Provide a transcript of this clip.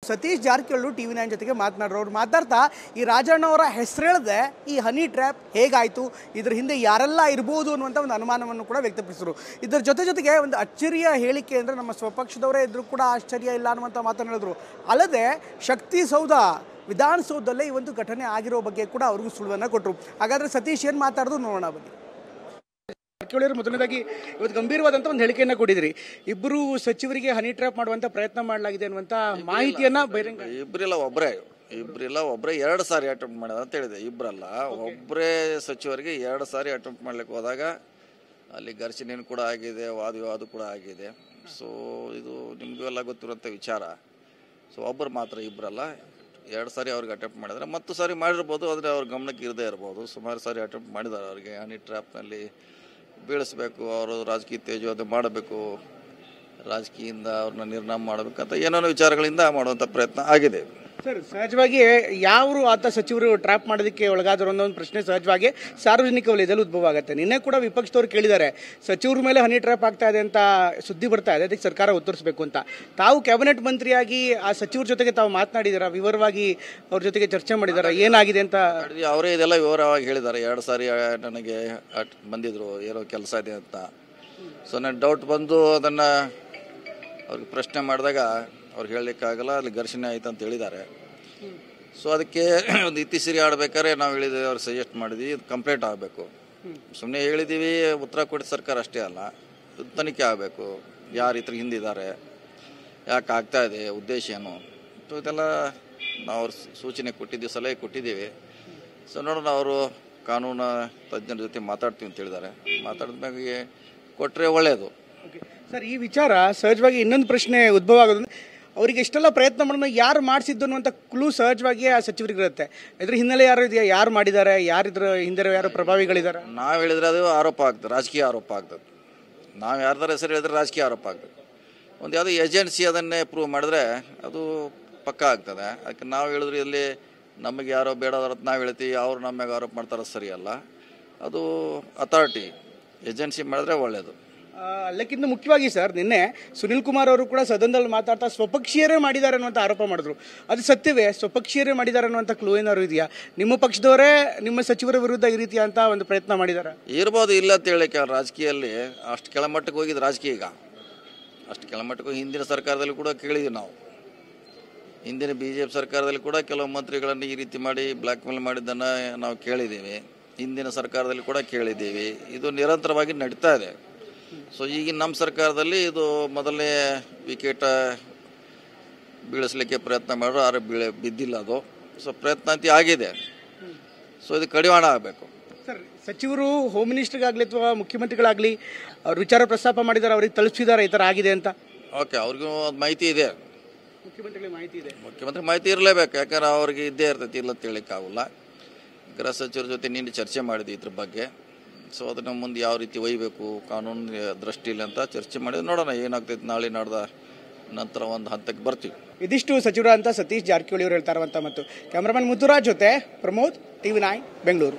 Satish Jarkiholi TV9 ಜೊತೆಗೆ ಮಾತನಾಡೋರು ಮಾತಾಡ್ತಾ ಈ ರಾಜಣ್ಣವರ ಹೆಸರೇಳದೆ ಈ ಹನಿ ಟ್ರ್ಯಾಪ್ ಹೇಗಾಯಿತು, ಇದರ ಹಿಂದೆ ಯಾರೆಲ್ಲ ಇರ್ಬೋದು ಅನ್ನುವಂಥ ಒಂದು ಅನುಮಾನವನ್ನು ಕೂಡ ವ್ಯಕ್ತಪಡಿಸಿದರು. ಇದರ ಜೊತೆಗೆ ಒಂದು ಅಚ್ಚರಿಯ ಹೇಳಿಕೆ ಅಂದರೆ ನಮ್ಮ ಸ್ವಪಕ್ಷದವರೇ ಇದ್ರೂ ಕೂಡ ಆಶ್ಚರ್ಯ ಇಲ್ಲ ಅನ್ನುವಂಥ ಮಾತನ್ನು ಹೇಳಿದ್ರು. ಅಲ್ಲದೆ ಶಕ್ತಿ ಸೌಧ ವಿಧಾನಸೌಧದಲ್ಲೇ ಈ ಒಂದು ಘಟನೆ ಆಗಿರೋ ಬಗ್ಗೆ ಕೂಡ ಅವ್ರಿಗೂ ಸುಳುವನ್ನು ಕೊಟ್ಟರು. ಹಾಗಾದರೆ ಸತೀಶ್ ಏನು ಮಾತಾಡೋದು ನೋಡೋಣ ಬನ್ನಿ. ಜಾರಕಿಹೊಳಿ ಮೊದಲನೇದಾಗಿ ಇವತ್ತು ಗಂಭೀರವಾದಂಥ ಒಂದು ಹೇಳಿಕೆಯನ್ನು ಕೊಟ್ಟಿದ್ರಿ. ಇಬ್ಬರು ಸಚಿವರಿಗೆ ಹನಿ ಟ್ರ್ಯಾಪ್ ಮಾಡುವಂಥ ಪ್ರಯತ್ನ ಮಾಡಲಾಗಿದೆ ಅನ್ನುವಂಥ ಮಾಹಿತಿಯನ್ನ ಬಹಿರಂಗ. ಇಬ್ಬರಿಲ್ಲ ಒಬ್ಬರೇ 2 ಸಾರಿ ಅಟೆಂಪ್ಟ್ ಮಾಡಿದ ಅಂತ ಹೇಳಿದೆ. ಇಬ್ಬರಲ್ಲ, ಒಬ್ಬರೇ ಸಚಿವರಿಗೆ 2 ಸಾರಿ ಅಟೆಂಪ್ಟ್ ಮಾಡ್ಲಿಕ್ಕೆ ಹೋದಾಗ ಅಲ್ಲಿ ಘರ್ಷಣೆಯನ್ನು ಕೂಡ ಆಗಿದೆ, ವಾದ ಕೂಡ ಆಗಿದೆ. ಸೊ ಇದು ನಿಮಗೂ ಎಲ್ಲ ಗೊತ್ತಿರುವಂಥ ವಿಚಾರ. ಸೊ ಒಬ್ಬರು ಮಾತ್ರ, ಇಬ್ಬರಲ್ಲ, 2 ಸಾರಿ ಅವ್ರಿಗೆ ಅಟೆಂಪ್ಟ್ ಮಾಡಿದ್ರೆ, ಮತ್ತು ಸಾರಿ ಮಾಡಿರ್ಬೋದು, ಆದರೆ ಅವ್ರ ಗಮನಕ್ಕೆ ಇರದೇ ಇರ್ಬೋದು. ಸುಮಾರು ಸಾರಿ ಅಟೆಂಪ್ಟ್ ಮಾಡಿದ್ದಾರೆ. ಅವ್ರಿಗೆ ಹನಿ ಟ್ರ್ಯಾಪ್ನಲ್ಲಿ ಬೀಳಿಸ್ಬೇಕು, ಅವರು ರಾಜಕೀಯ ತೇಜೋವಧೆ ಮಾಡಬೇಕು, ರಾಜಕೀಯದಿಂದ ಅವ್ರನ್ನ ನಿರ್ನಾಮ ಮಾಡಬೇಕಂತ ಏನೇನೋ ವಿಚಾರಗಳಿಂದ ಮಾಡುವಂಥ ಪ್ರಯತ್ನ ಆಗಿದೆ. ಸರ್, ಸಹಜವಾಗಿ ಯಾರು ಆತ ಸಚಿವರು ಟ್ರ್ಯಾಪ್ ಮಾಡೋದಕ್ಕೆ ಒಳಗಾದ್ರು ಅನ್ನೋ ಒಂದು ಪ್ರಶ್ನೆ ಸಹಜವಾಗಿ ಸಾರ್ವಜನಿಕ ವಲಯದಲ್ಲಿ ಉದ್ಭವ ಆಗುತ್ತೆ. ನಿನ್ನೆ ಕೂಡ ವಿಪಕ್ಷದವ್ರು ಕೇಳಿದ್ದಾರೆ, ಸಚಿವರ ಮೇಲೆ ಹನಿ ಟ್ರ್ಯಾಪ್ ಆಗ್ತಾ ಇದೆ ಅಂತ ಸುದ್ದಿ ಬರ್ತಾ ಇದೆ, ಅದಕ್ಕೆ ಸರ್ಕಾರ ಉತ್ತರಿಸಬೇಕು ಅಂತ. ತಾವು ಕ್ಯಾಬಿನೆಟ್ ಮಂತ್ರಿಯಾಗಿ ಆ ಸಚಿವರ ಜೊತೆಗೆ ತಾವು ಮಾತನಾಡಿದಾರ, ವಿವರವಾಗಿ ಅವ್ರ ಜೊತೆಗೆ ಚರ್ಚೆ ಮಾಡಿದಾರ, ಏನಾಗಿದೆ ಅಂತ? ಅವರೇ ಇದೆಲ್ಲ ವಿವರವಾಗಿ ಹೇಳಿದ್ದಾರೆ. 2 ಸಾರಿ ನನಗೆ ಬಂದಿದ್ರು, ಏನೋ ಕೆಲಸ ಇದೆ ಅಂತ. ಸೊ ನನ್ನ ಡೌಟ್ ಬಂದು ಅದನ್ನು ಅವ್ರಿಗೆ ಪ್ರಶ್ನೆ ಮಾಡಿದಾಗ ಅವ್ರು ಹೇಳಲಿಕ್ಕಾಗಲ್ಲ, ಅಲ್ಲಿ ಘರ್ಷಣೆ ಆಯ್ತು ಅಂತ ಹೇಳಿದ್ದಾರೆ. ಸೊ ಅದಕ್ಕೆ ಒಂದು ಇತಿಸಿರಿ ಆಡ್ಬೇಕಾದ್ರೆ ನಾವು ಹೇಳಿದ್ವಿ, ಅವ್ರು ಸಜೆಸ್ಟ್ ಮಾಡಿದ್ವಿ, ಇದು ಕಂಪ್ಲೇಂಟ್ ಆಗಬೇಕು. ಸುಮ್ಮನೆ ಹೇಳಿದ್ದೀವಿ, ಉತ್ತರ ಕೊಟ್ಟಿದ್ದ ಸರ್ಕಾರ ಅಷ್ಟೇ ಅಲ್ಲ, ತನಿಖೆ ಆಗಬೇಕು, ಯಾರು ಇತರ ಹಿಂದಿದ್ದಾರೆ, ಯಾಕೆ ಆಗ್ತಾ ಇದೆ, ಉದ್ದೇಶ ಏನು. ಸೊ ಇದೆಲ್ಲ ನಾವು ಅವ್ರ ಸೂಚನೆ ಕೊಟ್ಟಿದ್ದೀವಿ, ಸಲಹೆ ಕೊಟ್ಟಿದ್ದೀವಿ. ಸೊ ನೋಡೋಣ, ಅವರು ಕಾನೂನು ತಜ್ಞರ ಜೊತೆ ಮಾತಾಡ್ತೀವಿ ಅಂತ ಹೇಳಿದ್ದಾರೆ. ಮಾತಾಡಿದ್ಮೇಲೆ ಕೊಟ್ಟರೆ ಒಳ್ಳೆಯದು. ಸರ್, ಈ ವಿಚಾರ ಸಹಜವಾಗಿ ಇನ್ನೊಂದು ಪ್ರಶ್ನೆ ಉದ್ಭವ ಆಗೋದು, ಅವರಿಗೆ ಎಷ್ಟೆಲ್ಲ ಪ್ರಯತ್ನ ಮಾಡೋಣ ಯಾರು ಮಾಡಿಸಿದ್ದು ಅನ್ನುವಂಥ ಕ್ಲೂ ಸಹಜವಾಗಿ ಆ ಸಚಿವರಿಗಿರುತ್ತೆ. ಇದ್ರ ಹಿನ್ನೆಲೆ ಯಾರು ಇದೆಯಾ, ಯಾರು ಮಾಡಿದ್ದಾರೆ, ಯಾರಿದ್ರ ಹಿಂದೆ ಯಾರು ಪ್ರಭಾವಿಗಳಿದ್ದಾರೆ? ನಾವು ಹೇಳಿದ್ರೆ ಅದು ಆರೋಪ ಆಗ್ತದೆ, ರಾಜಕೀಯ ಆರೋಪ ಆಗ್ತದೆ. ನಾವು ಯಾರ್ದಾರ ಹೆಸರು ಹೇಳಿದ್ರೆ ರಾಜಕೀಯ ಆರೋಪ ಆಗ್ತದೆ. ಒಂದು ಯಾವುದೋ ಏಜೆನ್ಸಿ ಅದನ್ನೇ ಪ್ರೂವ್ ಮಾಡಿದ್ರೆ ಅದು ಪಕ್ಕ ಆಗ್ತದೆ. ಅದಕ್ಕೆ ನಾವು ಹೇಳಿದ್ರೆ ಇಲ್ಲಿ ನಮಗೆ ಯಾರೋ ಬೇಡದಾರ ನಾವು ಹೇಳ್ತೀವಿ, ಅವ್ರು ನಮಗೆ ಆರೋಪ ಮಾಡ್ತಾರೆ, ಸರಿಯಲ್ಲ. ಅದು ಅಥಾರಿಟಿ ಏಜೆನ್ಸಿ ಮಾಡಿದ್ರೆ ಒಳ್ಳೆಯದು. ಅಲ್ಲಕ್ಕಿಂತ ಮುಖ್ಯವಾಗಿ ಸರ್, ನಿನ್ನೆ ಸುನಿಲ್ ಕುಮಾರ್ ಅವರು ಕೂಡ ಸದನದಲ್ಲಿ ಮಾತಾಡ್ತಾ ಸ್ವಪಕ್ಷೀಯರೇ ಮಾಡಿದ್ದಾರೆ ಅನ್ನುವಂಥ ಆರೋಪ ಮಾಡಿದ್ರು. ಅದು ಸತ್ಯವೇ? ಸ್ವಪಕ್ಷೀಯರೇ ಮಾಡಿದ್ದಾರೆ ಅನ್ನುವಂಥ ಕ್ಲೂ ಏನಾದ್ರು ಇದೆಯಾ? ನಿಮ್ಮ ಪಕ್ಷದವರೇ ನಿಮ್ಮ ಸಚಿವರ ವಿರುದ್ಧ ಈ ರೀತಿಯ ಅಂತ ಒಂದು ಪ್ರಯತ್ನ ಮಾಡಿದ್ದಾರೆ ಇರ್ಬೋದು. ಇಲ್ಲ ಅಂತ ಹೇಳಿಕ್ಕೆ ರಾಜಕೀಯದಲ್ಲಿ ಅಷ್ಟು ಕೆಳಮಟ್ಟಕ್ಕೆ ಹೋಗಿದ್ದು ರಾಜಕೀಯ. ಈಗ ಅಷ್ಟು ಕೆಳಮಟ್ಟಕ್ಕೆ ಹಿಂದಿನ ಸರ್ಕಾರದಲ್ಲಿ ಕೂಡ ಕೇಳಿದ್ವಿ ನಾವು. ಹಿಂದಿನ BJP ಸರ್ಕಾರದಲ್ಲಿ ಕೂಡ ಕೆಲವು ಮಂತ್ರಿಗಳನ್ನು ಈ ರೀತಿ ಮಾಡಿ ಬ್ಲ್ಯಾಕ್ ಮೇಲ್ ಮಾಡಿದ್ದನ್ನು ನಾವು ಕೇಳಿದ್ದೀವಿ. ಹಿಂದಿನ ಸರ್ಕಾರದಲ್ಲಿ ಕೂಡ ಕೇಳಿದ್ದೀವಿ. ಇದು ನಿರಂತರವಾಗಿ ನಡೀತಾ ಇದೆ. ಸೊ ಈಗಿನ ನಮ್ಮ ಸರ್ಕಾರದಲ್ಲಿ ಇದು ಮೊದಲನೇ ವಿಕೆಟ್ ಬೀಳಿಸ್ಲಿಕ್ಕೆ ಪ್ರಯತ್ನ ಮಾಡಿದ್ರು, ಆದರೆ ಬಿದ್ದಿಲ್ಲ ಅದು. ಸೊ ಪ್ರಯತ್ನ ಅಂತ ಆಗಿದೆ. ಸೊ ಇದು ಕಡಿವಾಣ ಆಗಬೇಕು. ಸರ್, ಸಚಿವರು ಹೋಮ್ ಮಿನಿಸ್ಟರ್ಗಾಗಲಿ ಅಥವಾ ಮುಖ್ಯಮಂತ್ರಿಗಳಾಗಲಿ ಅವ್ರ ವಿಚಾರ ಪ್ರಸ್ತಾಪ ಮಾಡಿದ್ದಾರೆ, ಅವ್ರಿಗೆ ತಲುಪಿಸಿದ್ದಾರೆ ಈ ಥರ ಆಗಿದೆ ಅಂತ? ಓಕೆ, ಅವ್ರಿಗೂ ಒಂದು ಮಾಹಿತಿ ಇದೆ. ಮುಖ್ಯಮಂತ್ರಿಗಳಿಗೆ ಮಾಹಿತಿ ಇದೆ. ಮುಖ್ಯಮಂತ್ರಿ ಮಾಹಿತಿ ಇರಲೇಬೇಕು, ಯಾಕಂದ್ರೆ ಅವ್ರಿಗೆ ಇದ್ದೇ ಇರ್ತೈತಿ, ಇಲ್ಲ ಅಂತ ಹೇಳಿಕ್ಕಾಗಲ್ಲ. ಗೃಹ ಸಚಿವರ ಜೊತೆ ನಿನ್ನೆ ಚರ್ಚೆ ಮಾಡಿದ್ವಿ ಇದ್ರ ಬಗ್ಗೆ. ಸೊ ಅದನ್ನು ಮುಂದೆ ಯಾವ ರೀತಿ ಒಯ್ಯಬೇಕು ಕಾನೂನು ದೃಷ್ಟಿಯಲ್ಲಿ ಅಂತ ಚರ್ಚೆ ಮಾಡಿದ್ರೆ ನೋಡೋಣ ಏನಾಗ್ತೈತೆ. ನಾಳೆ ನಾಡ್ದ ನಂತರ ಒಂದು ಹಂತಕ್ಕೆ ಬರ್ತೀವಿ. ಇದಿಷ್ಟು ಸಚಿವರು ಅಂತ ಸತೀಶ್ ಜಾರಕಿಹೊಳಿ ಅವರು ಹೇಳ್ತಾ ಇರುವಂಥ. ಮತ್ತು ಕ್ಯಾಮ್ರಾಮನ್ ಮುತ್ತುರಾಜ್ ಜೊತೆ ಪ್ರಮೋದ್, TV9 ಬೆಂಗಳೂರು.